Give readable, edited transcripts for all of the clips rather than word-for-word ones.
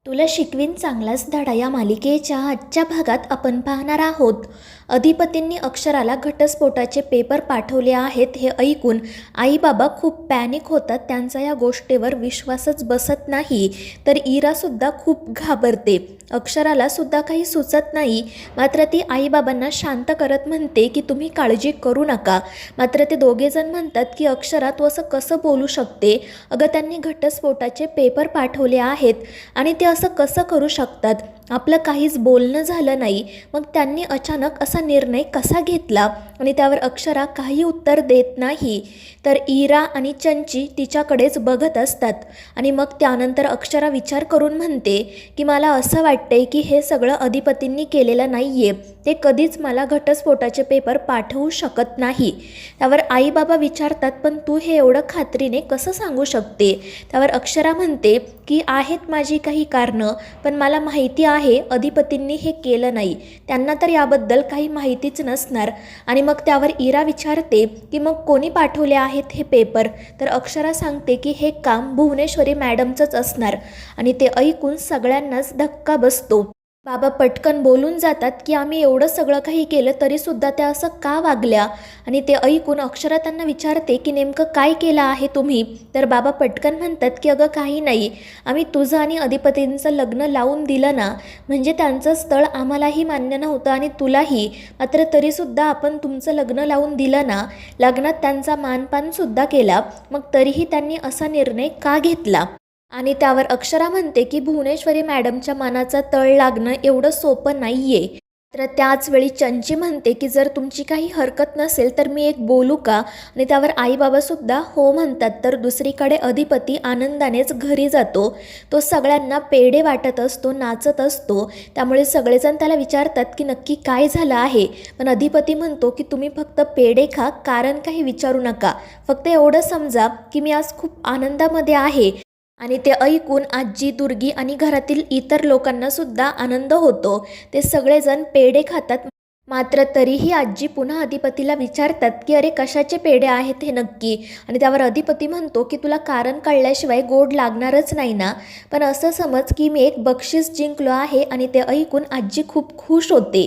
तुला शिकवीन चांगलाच धडा या मालिकेच्या आजच्या भागात आपण पाहणार आहोत. अधिपतींनी अक्षराला घटस्फोटाचे पेपर पाठवले आहेत हे ऐकून आई बाबा खूप पॅनिक होतात. त्यांचा या गोष्टीवर विश्वासच बसत नाही. तर इरासुद्धा खूप घाबरते. अक्षराला सुद्धा काही सुचत नाही. मात्र ती आईबाबांना शांत करत म्हणते की तुम्ही काळजी करू नका. मात्र ते दोघेजण म्हणतात की अक्षरा तू असं कसं बोलू शकते. अगं त्यांनी घटस्फोटाचे पेपर पाठवले आहेत आणि ते असं कसं करू शकतात. आपलं काहीच बोलणं झालं नाही. मग त्यांनी अचानक असा निर्णय कसा घेतला. आणि त्यावर अक्षरा काही उत्तर देत नाही. तर इरा आणि चंची तिच्याकडेच बघत असतात. आणि मग त्यानंतर अक्षरा विचार करून म्हणते की मला असं वाटतंय की हे सगळं अधिपतींनी केलेलं नाही आहे. ते कधीच मला घटस्फोटाचे पेपर पाठवू शकत नाही. त्यावर आई बाबा विचारतात पण तू हे एवढं खात्रीने कसं सांगू शकते. त्यावर अक्षरा म्हणते की आहेत माझी काही कारणं, पण मला माहिती आहे अधिपतींनी हे केलं नाही. त्यांना तर याबद्दल काही माहितीच नसणार. आणि मग त्यावर इरा विचारते की मग कोणी पाठवले आहेत हे पेपर. तर अक्षरा सांगते की हे काम भुवनेश्वरी मॅडमचंच असणार. आणि ते ऐकून सगळ्यांनाच धक्का बसतो. बाबा पटकन बोलून जातात की आम्ही एवढं सगळं काही केलं तरीसुद्धा त्या असं का वागल्या. आणि ते ऐकून अक्षरा त्यांना विचारते की नेमकं काय केलं आहे तुम्ही. तर बाबा पटकन म्हणतात की अगं काही नाही, आम्ही तुझं आणि अधिपतींचं लग्न लावून दिलं ना. म्हणजे त्यांचं स्थळ आम्हालाही मान्य नव्हतं आणि तुलाही, मात्र तरीसुद्धा आपण तुमचं लग्न लावून दिलं ना. लग्नात त्यांचा मानपानसुद्धा केला, मग तरीही त्यांनी असा निर्णय का घेतला. आणि त्यावर अक्षरा म्हणते की भुवनेश्वरी मॅडमच्या मनाचा तळ लागणं एवढं सोपं नाही आहे. तर त्याचवेळी चंची म्हणते की जर तुमची काही हरकत नसेल तर मी एक बोलू का. आणि त्यावर आईबाबासुद्धा हो म्हणतात. तर दुसरीकडे अधिपती आनंदानेच घरी जातो. तो सगळ्यांना पेढे वाटत असतो, नाचत असतो. त्यामुळे सगळेजण त्याला विचारतात की नक्की काय झालं आहे. पण अधिपती म्हणतो की तुम्ही फक्त पेढे खा, कारण काही विचारू नका. फक्त एवढं समजा की मी आज खूप आनंदामध्ये आहे. आणि ते ऐकून आजी, दुर्गी आणि घरातील इतर लोकांना सुद्धा आनंद होतो. ते सगळेजण पेढे खातात. मात्र तरीही आजी पुन्हा अधिपतीला विचारतात की अरे कशाचे पेढे आहेत हे नक्की. आणि त्यावर अधिपती म्हणतो की तुला कारण कळल्याशिवाय गोड लागणारच नाही ना. पण असं समज की मी एक बक्षीस जिंकलो आहे. आणि ते ऐकून आजी खूप खुश होते.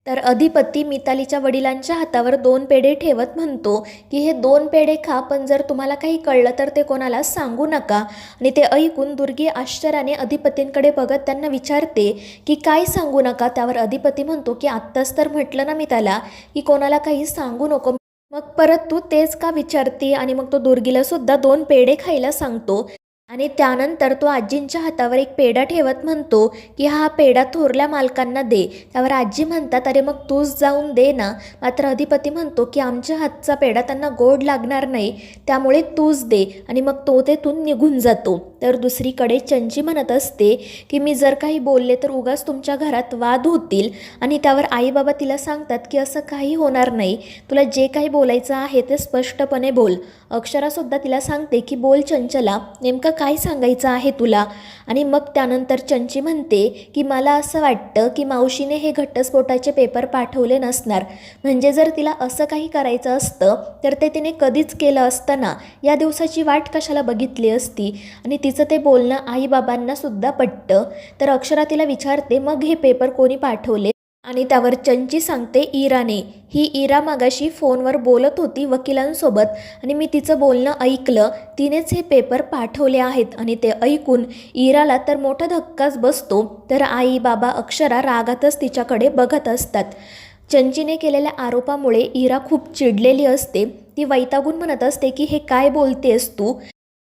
तर अधिपती मितालीच्या वडिलांच्या हातावर 2 पेढे ठेवत म्हणतो की हे 2 पेढे खा, पण जर तुम्हाला काही कळलं तर ते कोणाला सांगू नका. आणि ते ऐकून दुर्गी आश्चर्याने अधिपतींकडे बघत त्यांना विचारते की काय सांगू नका. त्यावर अधिपती म्हणतो की आत्ताच तर म्हटलं ना मी त्याला की कोणाला काही सांगू नको. मग परत तू तेच का विचारते. आणि मग तो दुर्गीला सुद्धा 2 पेढे खायला सांगतो. आणि त्यानंतर तो आजींच्या हातावर एक पेढा ठेवत म्हणतो की हा पेढा थोरल्या मालकांना दे. त्यावर आजी म्हणतात अरे मग तूच जाऊन दे ना. मात्र अधिपती म्हणतो की आमच्या हातचा पेढा त्यांना गोड लागणार नाही, त्यामुळे तूच दे. आणि मग तो तेथून निघून जातो. तर दुसरीकडे चंची म्हणत असते की मी जर काही बोलले तर उगाच तुमच्या घरात वाद होतील. आणि त्यावर आईबाबा तिला सांगतात की असं काही होणार नाही, तुला जे काही बोलायचं आहे ते स्पष्टपणे बोल. अक्षरासुद्धा तिला सांगते की बोल चंचला, नेमकं काय सांगायचं आहे तुला. आणि मग त्यानंतर चंची म्हणते की मला असं वाटतं की मावशीने हे घटस्फोटाचे पेपर पाठवले नसणार. म्हणजे जर तिला असं काही करायचं असतं तर ते तिने कधीच केलं असतं ना. या दिवसाची वाट कशाला बघितली असती. आणि तिचं ते बोलणं आईबाबांना सुद्धा पटतं. तर अक्षरा तिला विचारते मग हे पेपर कोणी पाठवले. आणि त्यावर चंची सांगते इराने. ही इरा मागाशी फोनवर बोलत होती वकिलांसोबत आणि मी तिचं बोलणं ऐकलं. तिनेच हे पेपर पाठवले आहेत. आणि ते ऐकून इराला तर मोठा धक्काच बसतो. तर आई बाबा अक्षरा रागातच तिच्याकडे बघत असतात. चंचीने केलेल्या आरोपामुळे इरा खूप चिडलेली असते. ती वैतागून म्हणत असते की हे काय बोलतेस तू.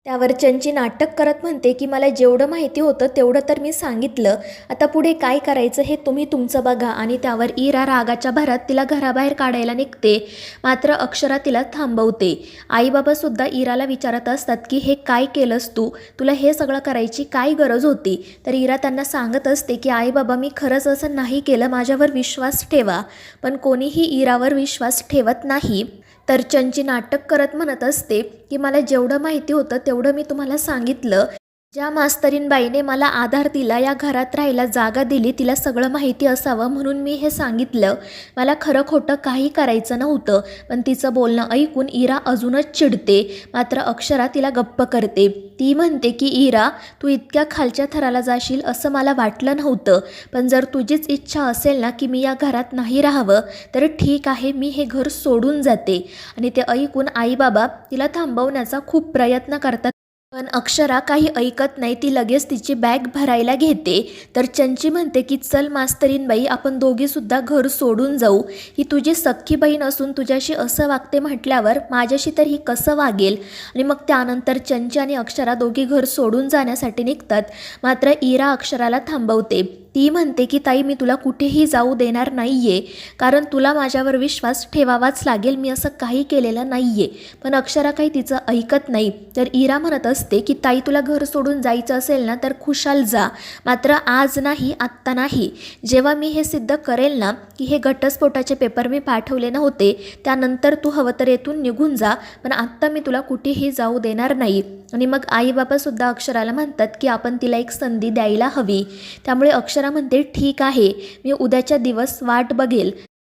त्यावर चंची नाटक करत म्हणते की मला जेवढं माहिती होतं तेवढं तर मी सांगितलं, आता पुढे काय करायचं हे तुम्ही तुमचं बघा. आणि त्यावर इरा रागाच्या भरात तिला घराबाहेर काढायला निघते. मात्र अक्षरा तिला थांबवते. आईबाबासुद्धा इराला विचारत असतात की हे काय केलंस तू, तुला हे सगळं करायची काय गरज होती. तर इरा त्यांना सांगत असते की आईबाबा मी खरंच असं नाही केलं, माझ्यावर विश्वास ठेवा. पण कोणीही इरावर विश्वास ठेवत नाही. तर चंची नाटक करत म्हणत असते की मला जेवढं माहिती होतं तेवढं मी तुम्हाला सांगितलं. ज्या मास्तरीणबाईने मला आधार दिला, या घरात राहायला जागा दिली, तिला सगळं माहिती असावं म्हणून मी हे सांगितलं. मला खरं खोटं काही करायचं नव्हतं. पण तिचं बोलणं ऐकून इरा अजूनच चिडते. मात्र अक्षरा तिला गप्प करते. ती म्हणते की इरा, तू इतक्या खालच्या थराला जाशील असं मला वाटलं नव्हतं. पण जर तुझीच इच्छा असेल ना की मी या घरात नाही राहावं, तर ठीक आहे, मी हे घर सोडून जाते. आणि ते ऐकून आई बाबा तिला थांबवण्याचा खूप प्रयत्न करतात. पण अक्षरा काही ऐकत नाही. ती लगेच तिची बॅग भरायला घेते. तर चंची म्हणते की चल मास्तरीणबाई, आपण दोघीसुद्धा घर सोडून जाऊ. ही तुझी सख्खी बहीण असून तुझ्याशी असं वागते म्हटल्यावर माझ्याशी तर ही कसं वागेल. आणि मग त्यानंतर चंची आणि अक्षरा दोघी घर सोडून जाण्यासाठी निघतात. मात्र इरा अक्षराला थांबवते. ती म्हणते की ताई, मी तुला कुठेही जाऊ देणार नाही आहे, कारण तुला माझ्यावर विश्वास ठेवावाच लागेल. मी असं काही केलेलं नाही आहे. पण अक्षरा काही तिचं ऐकत नाही. तर इरा म्हणत असते की ताई, तुला घर सोडून जायचं असेल ना तर खुशाल जा, मात्र आज नाही, आत्ता नाही. जेव्हा मी हे सिद्ध करेल ना की हे घटस्फोटाचे पेपर मी पाठवले नव्हते, त्यानंतर तू हवं तर येथून निघून जा, पण आत्ता मी तुला कुठेही जाऊ देणार नाही. आणि मग आई बाबासुद्धा अक्षराला म्हणतात की आपण तिला एक संधी द्यायला हवी. त्यामुळे अक्षरा म्हणते ठीक आहे, मी उद्याच्या दिवस वाट बघेल.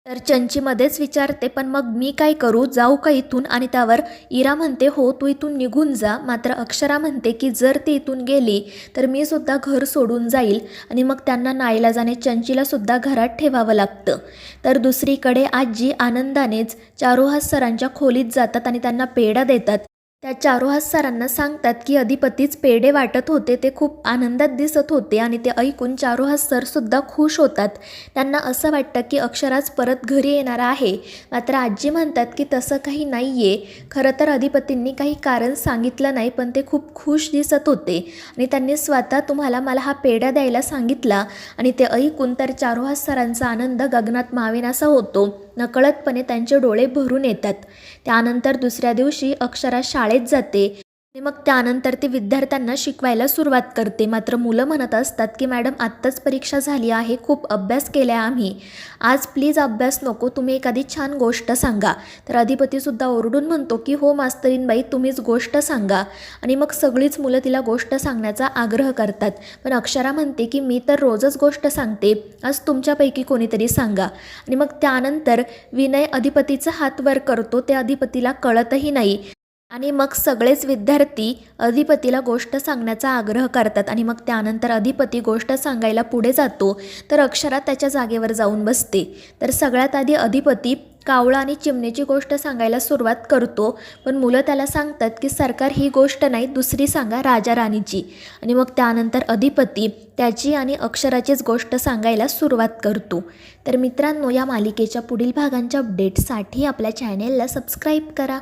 तर चंचीमध्येच विचारते, पण मग मी काय करू, जाऊ का इथून? आणि त्यावर इरा म्हणते हो, तू इथून निघून जा. मात्र अक्षरा म्हणते की जर ती इथून गेली तर मी सुद्धा घर सोडून जाईल. आणि मग त्यांना नाईलाजाने चंचीला सुद्धा घरात ठेवावं लागतं. तर दुसरीकडे आजी आनंदानेच चारुहास सरांच्या खोलीत जातात आणि त्यांना पेढा देतात. त्या चारुहास सरांना सांगतात की अधिपतीच पेढे वाटत होते, ते खूप आनंदात दिसत होते. आणि ते ऐकून चारुहास सरसुद्धा खुश होतात. त्यांना असं वाटतं की अक्षराच परत घरी येणार आहे. मात्र आजी म्हणतात की तसं काही नाही आहे. खरं तर अधिपतींनी काही कारण सांगितलं नाही, पण ते खूप खुश दिसत होते आणि त्यांनी स्वतः मला हा पेढा द्यायला सांगितला. आणि ते ऐकून तर चारुहास सरांचा आनंद गगनात मावेनासा होतो. नकळतपणे त्यांचे डोळे भरून येतात. त्यानंतर दुसऱ्या दिवशी अक्षरा शाळेत जाते आणि मग त्यानंतर ती विद्यार्थ्यांना शिकवायला सुरुवात करते. मात्र मुलं म्हणत असतात की मॅडम, आत्ताच परीक्षा झाली आहे, खूप अभ्यास केला आहे आम्ही, आज प्लीज अभ्यास नको, तुम्ही एखादी छान गोष्ट सांगा. तर अधिपतीसुद्धा ओरडून म्हणतो की हो मास्तरीणबाई, तुम्हीच गोष्ट सांगा. आणि मग सगळीच मुलं तिला गोष्ट सांगण्याचा आग्रह करतात. पण अक्षरा म्हणते की मी तर रोजच गोष्ट सांगते, आज तुमच्यापैकी कोणीतरी सांगा. आणि मग त्यानंतर विनय अधिपतीचा हात वर करतो. ते अधिपतीला कळतही नाही. आणि मग सगळेच विद्यार्थी अधिपतीला गोष्ट सांगण्याचा आग्रह करतात. आणि मग त्यानंतर अधिपती गोष्ट सांगायला पुढे जातो. तर अक्षरा त्याच्या जागेवर जाऊन बसते. तर सगळ्यात आधी अधिपती कावळा आणि चिमणीची गोष्ट सांगायला सुरुवात करतो. पण मुलं त्याला सांगतात की सरकार, ही गोष्ट नाही, दुसरी सांगा, राजा राणीची. आणि मग त्यानंतर अधिपती त्याची आणि अक्षराचीच गोष्ट सांगायला सुरुवात करतो. तर मित्रांनो, या मालिकेच्या पुढील भागांच्या अपडेट्ससाठी आपल्या चॅनेलला सबस्क्राईब करा.